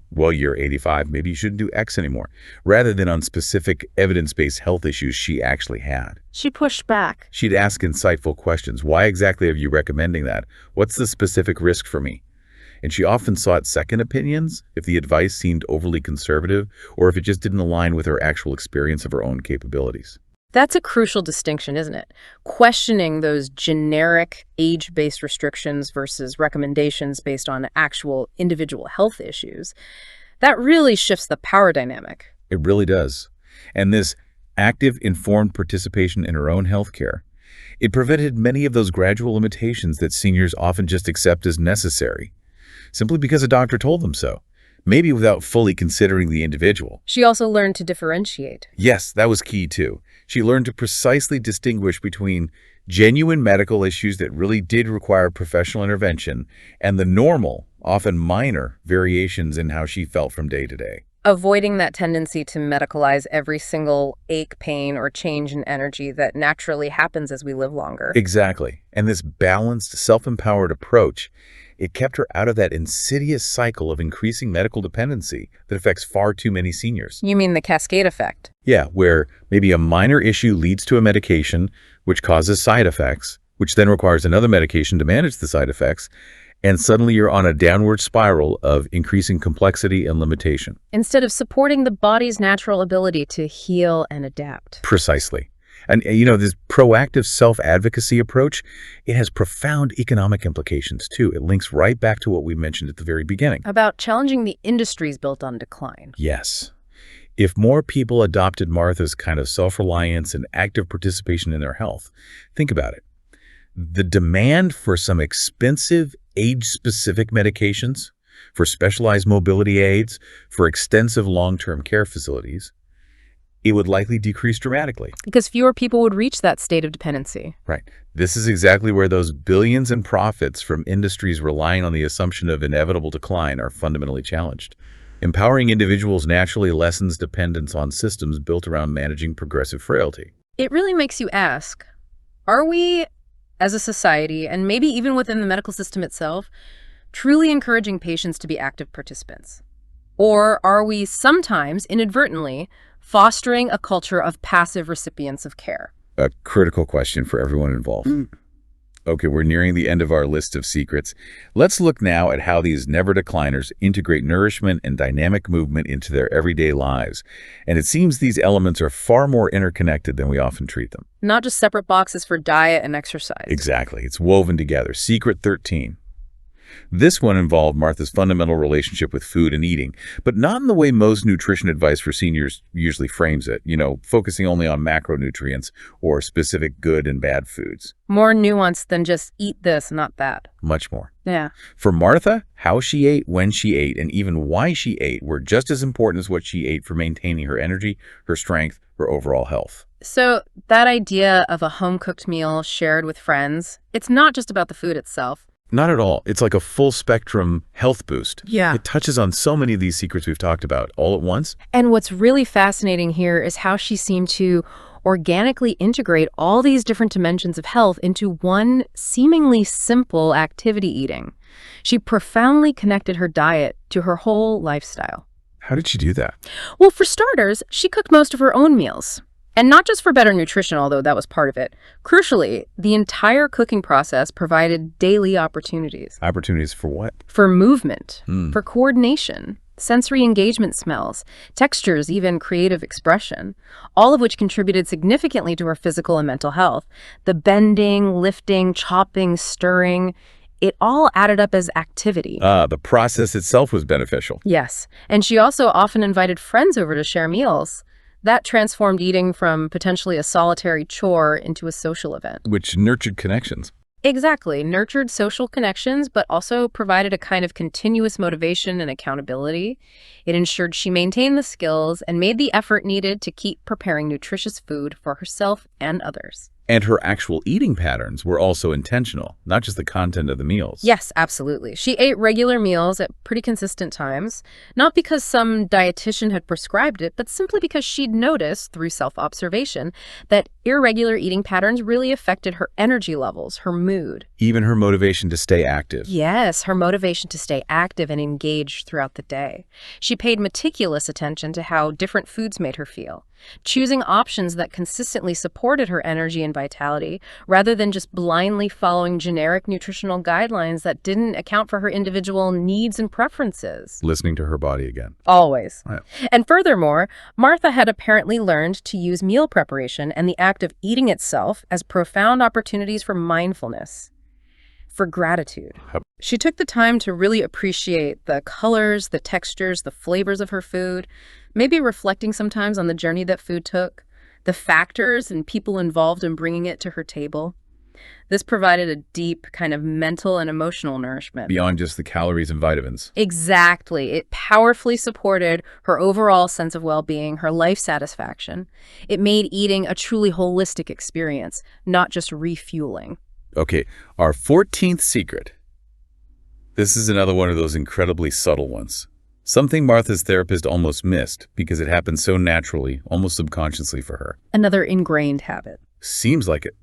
well, you're 85, maybe you shouldn't do X anymore, rather than on specific evidence-based health issues she actually had. She pushed back. She'd ask insightful questions. Why exactly are you recommending that? What's the specific risk for me? And she often sought second opinions if the advice seemed overly conservative or if it just didn't align with her actual experience of her own capabilities. That's a crucial distinction, isn't it? Questioning those generic age-based restrictions versus recommendations based on actual individual health issues. That really shifts the power dynamic. It really does. And this active, informed participation in her own health care, It prevented many of those gradual limitations that seniors often just accept as necessary, simply because a doctor told them so, maybe without fully considering the individual. She also learned to differentiate. Yes, that was key too. She learned to precisely distinguish between genuine medical issues that really did require professional intervention and the normal, often minor, variations in how she felt from day to day. Avoiding that tendency to medicalize every single ache, pain, or change in energy that naturally happens as we live longer. Exactly. And this balanced, self-empowered approach, it kept her out of that insidious cycle of increasing medical dependency that affects far too many seniors. You mean the cascade effect? Yeah, where maybe a minor issue leads to a medication, which causes side effects, which then requires another medication to manage the side effects, and suddenly you're on a downward spiral of increasing complexity and limitation. Instead of supporting the body's natural ability to heal and adapt. Precisely. And, this proactive self-advocacy approach, it has profound economic implications, too. It links right back to what we mentioned at the very beginning. About challenging the industries built on decline. Yes. If more people adopted Martha's kind of self-reliance and active participation in their health, think about it. The demand for some expensive, age-specific medications, for specialized mobility aids, for extensive long-term care facilities, it would likely decrease dramatically. Because fewer people would reach that state of dependency. Right. This is exactly where those billions in profits from industries relying on the assumption of inevitable decline are fundamentally challenged. Empowering individuals naturally lessens dependence on systems built around managing progressive frailty. It really makes you ask, are we, as a society, and maybe even within the medical system itself, truly encouraging patients to be active participants? Or are we sometimes, inadvertently, fostering a culture of passive recipients of care? A critical question for everyone involved. Okay, we're nearing the end of our list of secrets. Let's look now at how these never decliners integrate nourishment and dynamic movement into their everyday lives. And it seems these elements are far more interconnected than we often treat them. Not just separate boxes for diet and exercise. Exactly. It's woven together. Secret 13. This one involved Martha's fundamental relationship with food and eating, but not in the way most nutrition advice for seniors usually frames it, focusing only on macronutrients or specific good and bad foods. More nuanced than just eat this, not that. Much more. Yeah. For Martha, how she ate, when she ate, and even why she ate were just as important as what she ate for maintaining her energy, her strength, her overall health. So that idea of a home-cooked meal shared with friends, it's not just about the food itself. Not at all. It's like a full-spectrum health boost. Yeah. It touches on so many of these secrets we've talked about all at once. And what's really fascinating here is how she seemed to organically integrate all these different dimensions of health into one seemingly simple activity eating. She profoundly connected her diet to her whole lifestyle. How did she do that? Well, for starters, she cooked most of her own meals. And not just for better nutrition, although that was part of it. Crucially, the entire cooking process provided daily opportunities. Opportunities for what? For movement, for coordination, sensory engagement, smells, textures, even creative expression, all of which contributed significantly to her physical and mental health. The bending, lifting, chopping, stirring, it all added up as activity. The process itself was beneficial. Yes, and she also often invited friends over to share meals. That transformed eating from potentially a solitary chore into a social event. Which nurtured connections. Exactly. Nurtured social connections, but also provided a kind of continuous motivation and accountability. It ensured she maintained the skills and made the effort needed to keep preparing nutritious food for herself and others. And her actual eating patterns were also intentional, not just the content of the meals. Yes, absolutely. She ate regular meals at pretty consistent times, not because some dietitian had prescribed it, but simply because she'd noticed through self-observation that irregular eating patterns really affected her energy levels, her mood. Even her motivation to stay active. Yes, her motivation to stay active and engaged throughout the day. She paid meticulous attention to how different foods made her feel, choosing options that consistently supported her energy and vitality, rather than just blindly following generic nutritional guidelines that didn't account for her individual needs and preferences. Listening to her body again. Always. Right. And furthermore, Martha had apparently learned to use meal preparation and the act of eating itself as profound opportunities for mindfulness, for gratitude. She took the time to really appreciate the colors, the textures, the flavors of her food, maybe reflecting sometimes on the journey that food took, the factors and people involved in bringing it to her table. This provided a deep kind of mental and emotional nourishment. Beyond just the calories and vitamins. Exactly. It powerfully supported her overall sense of well-being, her life satisfaction. It made eating a truly holistic experience, not just refueling. Okay, our 14th secret. This is another one of those incredibly subtle ones. Something Martha's therapist almost missed because it happened so naturally, almost subconsciously for her. Another ingrained habit. Seems like it.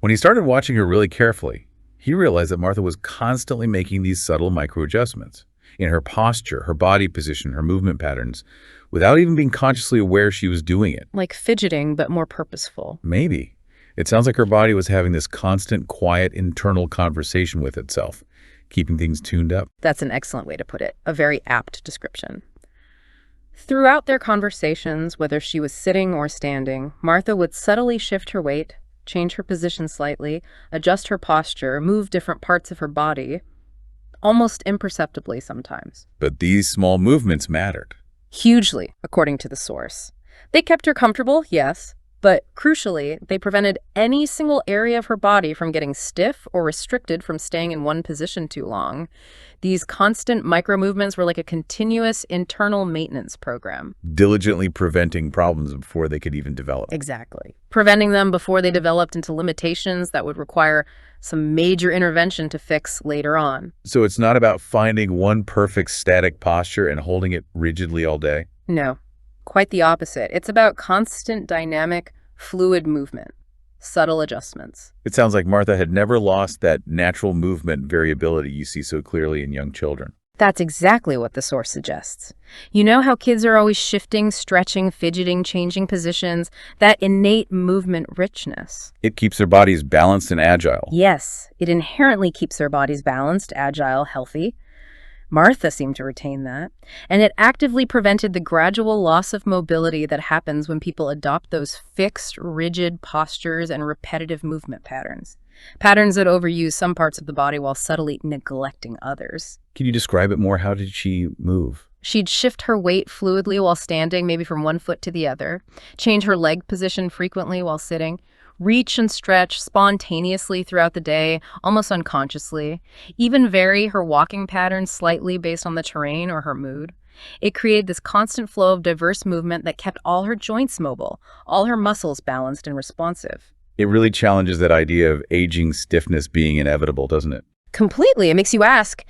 When he started watching her really carefully, he realized that Martha was constantly making these subtle micro-adjustments in her posture, her body position, her movement patterns, without even being consciously aware she was doing it. Like fidgeting, but more purposeful. Maybe. It sounds like her body was having this constant, quiet, internal conversation with itself, keeping things tuned up. That's an excellent way to put it. A very apt description. Throughout their conversations, whether she was sitting or standing, Martha would subtly shift her weight, change her position slightly, adjust her posture, move different parts of her body, almost imperceptibly sometimes. But these small movements mattered. Hugely, according to the source. They kept her comfortable, yes, but crucially, they prevented any single area of her body from getting stiff or restricted from staying in one position too long. These constant micro-movements were like a continuous internal maintenance program. Diligently preventing problems before they could even develop. Exactly. Preventing them before they developed into limitations that would require some major intervention to fix later on. So it's not about finding one perfect static posture and holding it rigidly all day? No, quite the opposite. It's about constant dynamic, fluid movement, subtle adjustments. It sounds like Martha had never lost that natural movement variability you see so clearly in young children. That's exactly what the source suggests. You know how kids are always shifting, stretching, fidgeting, changing positions? That innate movement richness. It keeps their bodies balanced and agile. Yes, it inherently keeps their bodies balanced, agile, healthy. Martha seemed to retain that, and it actively prevented the gradual loss of mobility that happens when people adopt those fixed, rigid postures and repetitive movement patterns. Patterns that overuse some parts of the body while subtly neglecting others. Can you describe it more? How did she move? She'd shift her weight fluidly while standing, maybe from one foot to the other, change her leg position frequently while sitting, reach and stretch spontaneously throughout the day, almost unconsciously, even vary her walking patterns slightly based on the terrain or her mood. It created this constant flow of diverse movement that kept all her joints mobile, all her muscles balanced and responsive. It really challenges that idea of aging stiffness being inevitable, doesn't it? Completely. It makes you ask,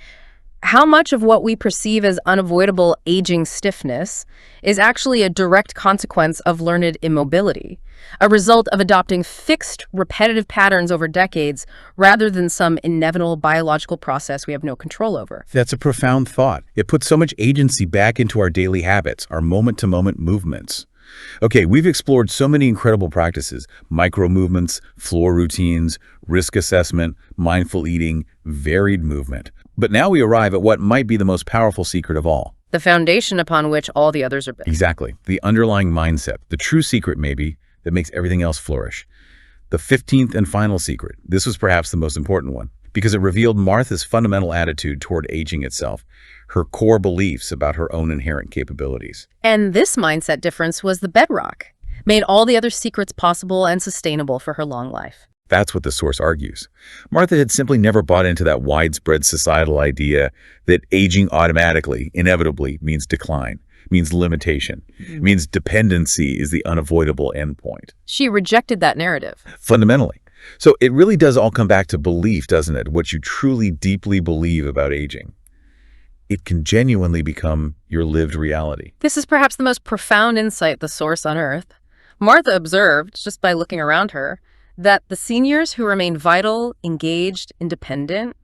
how much of what we perceive as unavoidable aging stiffness is actually a direct consequence of learned immobility, a result of adopting fixed, repetitive patterns over decades rather than some inevitable biological process we have no control over? That's a profound thought. It puts so much agency back into our daily habits, our moment-to-moment movements. Okay, we've explored so many incredible practices: micro movements, floor routines, risk assessment, mindful eating, varied movement. But now we arrive at what might be the most powerful secret of all. The foundation upon which all the others are built. Exactly. The underlying mindset, the true secret maybe, that makes everything else flourish. The 15th and final secret. This was perhaps the most important one, because it revealed Martha's fundamental attitude toward aging itself, her core beliefs about her own inherent capabilities. And this mindset difference was the bedrock, made all the other secrets possible and sustainable for her long life. That's what the source argues. Martha had simply never bought into that widespread societal idea that aging automatically, inevitably, means decline, means limitation, means dependency is the unavoidable endpoint. She rejected that narrative. Fundamentally. So it really does all come back to belief, doesn't it? What you truly, deeply believe about aging. It can genuinely become your lived reality. This is perhaps the most profound insight the source unearthed. Martha observed, just by looking around her, that the seniors who remained vital, engaged, independent,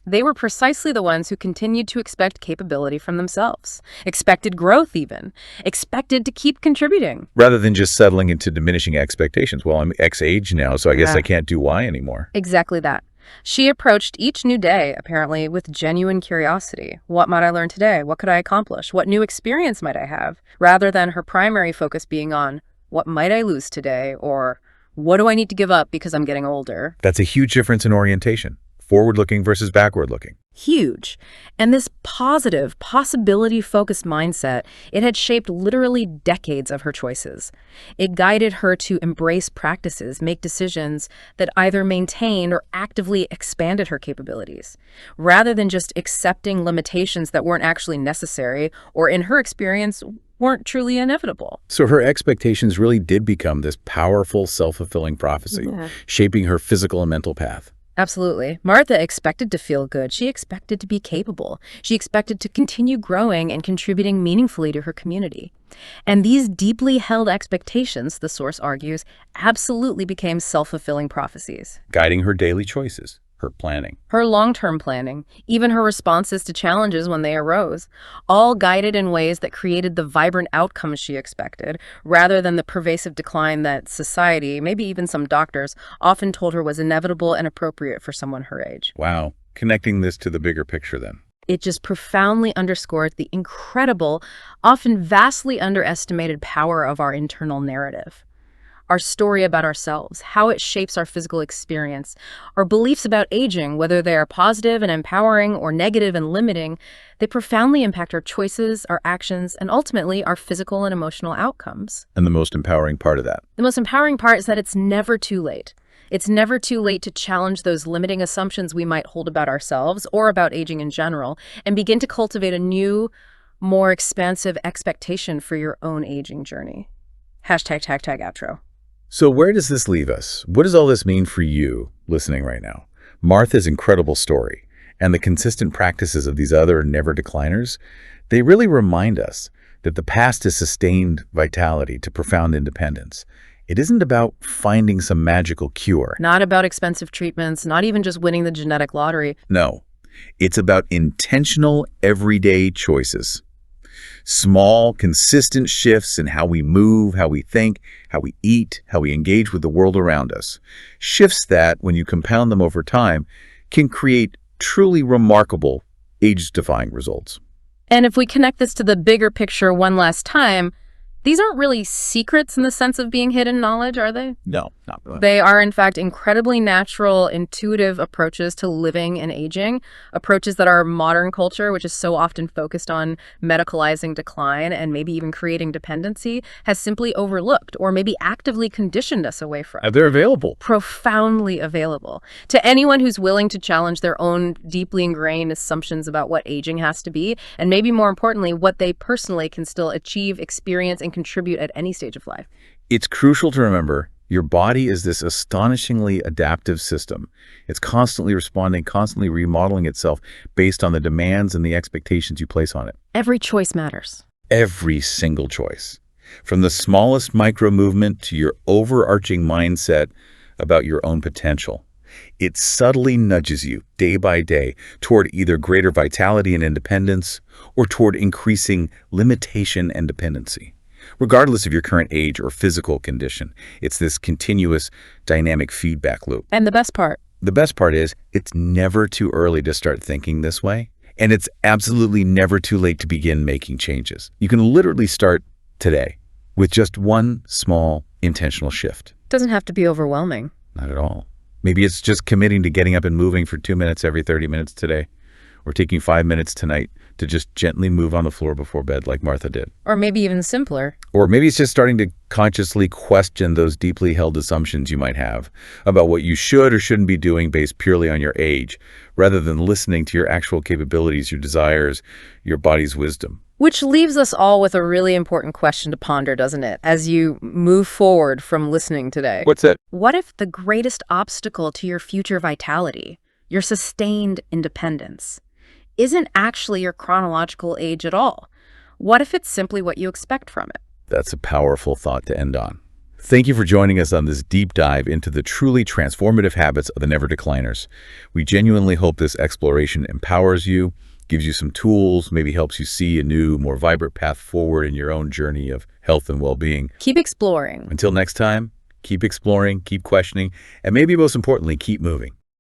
they were precisely the ones who continued to expect capability from themselves, expected growth even, expected to keep contributing. Rather than just settling into diminishing expectations. Well, I'm X age now, so I guess I can't do Y anymore. Exactly that. She approached each new day, apparently, with genuine curiosity. What might I learn today? What could I accomplish? What new experience might I have? Rather than her primary focus being on, what might I lose today? Or what do I need to give up because I'm getting older? That's a huge difference in orientation. Forward-looking versus backward-looking. Huge. And this positive, possibility-focused mindset, it had shaped literally decades of her choices. It guided her to embrace practices, make decisions that either maintained or actively expanded her capabilities, rather than just accepting limitations that weren't actually necessary or, in her experience, weren't truly inevitable. So her expectations really did become this powerful, self-fulfilling prophecy, shaping her physical and mental path. Absolutely. Martha expected to feel good. She expected to be capable. She expected to continue growing and contributing meaningfully to her community. And these deeply held expectations, the source argues, absolutely became self-fulfilling prophecies. Guiding her daily choices, her planning. Her long-term planning, even her responses to challenges when they arose, all guided in ways that created the vibrant outcomes she expected, rather than the pervasive decline that society, maybe even some doctors, often told her was inevitable and appropriate for someone her age. Wow. Connecting this to the bigger picture then. It just profoundly underscored the incredible, often vastly underestimated power of our internal narrative. Our story about ourselves, how it shapes our physical experience, our beliefs about aging, whether they are positive and empowering or negative and limiting, they profoundly impact our choices, our actions, and ultimately our physical and emotional outcomes. And the most empowering part of that. The most empowering part is that it's never too late. It's never too late to challenge those limiting assumptions we might hold about ourselves or about aging in general and begin to cultivate a new, more expansive expectation for your own aging journey. #outro. So where does this leave us? What does all this mean for you listening right now? Martha's incredible story and the consistent practices of these other never decliners, they really remind us that the path to sustained vitality, to profound independence, it isn't about finding some magical cure. Not about expensive treatments, not even just winning the genetic lottery. No, it's about intentional, everyday choices. Small, consistent shifts in how we move, how we think, how we eat, how we engage with the world around us. Shifts that, when you compound them over time, can create truly remarkable, age-defying results. And if we connect this to the bigger picture one last time, these aren't really secrets in the sense of being hidden knowledge, are they? No, not really. They are, in fact, incredibly natural, intuitive approaches to living and aging, approaches that our modern culture, which is so often focused on medicalizing decline and maybe even creating dependency, has simply overlooked or maybe actively conditioned us away from. They're available. Profoundly available to anyone who's willing to challenge their own deeply ingrained assumptions about what aging has to be, and maybe more importantly, what they personally can still achieve, experience, and contribute at any stage of life. It's crucial to remember your body is this astonishingly adaptive system. It's constantly responding, constantly remodeling itself based on the demands and the expectations you place on it. Every choice matters. Every single choice. From the smallest micro movement to your overarching mindset about your own potential. It subtly nudges you day by day toward either greater vitality and independence or toward increasing limitation and dependency. Regardless of your current age or physical condition, it's this continuous dynamic feedback loop. And the best part? The best part is it's never too early to start thinking this way, and it's absolutely never too late to begin making changes. You can literally start today with just one small intentional shift. Doesn't have to be overwhelming. Not at all. Maybe it's just committing to getting up and moving for 2 minutes every 30 minutes today, or taking 5 minutes tonight to just gently move on the floor before bed like Martha did. Or maybe even simpler. Or maybe it's just starting to consciously question those deeply held assumptions you might have about what you should or shouldn't be doing based purely on your age, rather than listening to your actual capabilities, your desires, your body's wisdom. Which leaves us all with a really important question to ponder, doesn't it, as you move forward from listening today? What's that? What if the greatest obstacle to your future vitality, your sustained independence, isn't actually your chronological age at all? What if it's simply what you expect from it? That's a powerful thought to end on. Thank you for joining us on this deep dive into the truly transformative habits of the Never Decliners. We genuinely hope this exploration empowers you, gives you some tools, maybe helps you see a new, more vibrant path forward in your own journey of health and well-being. Keep exploring. Until next time, keep exploring, keep questioning, and maybe most importantly, keep moving.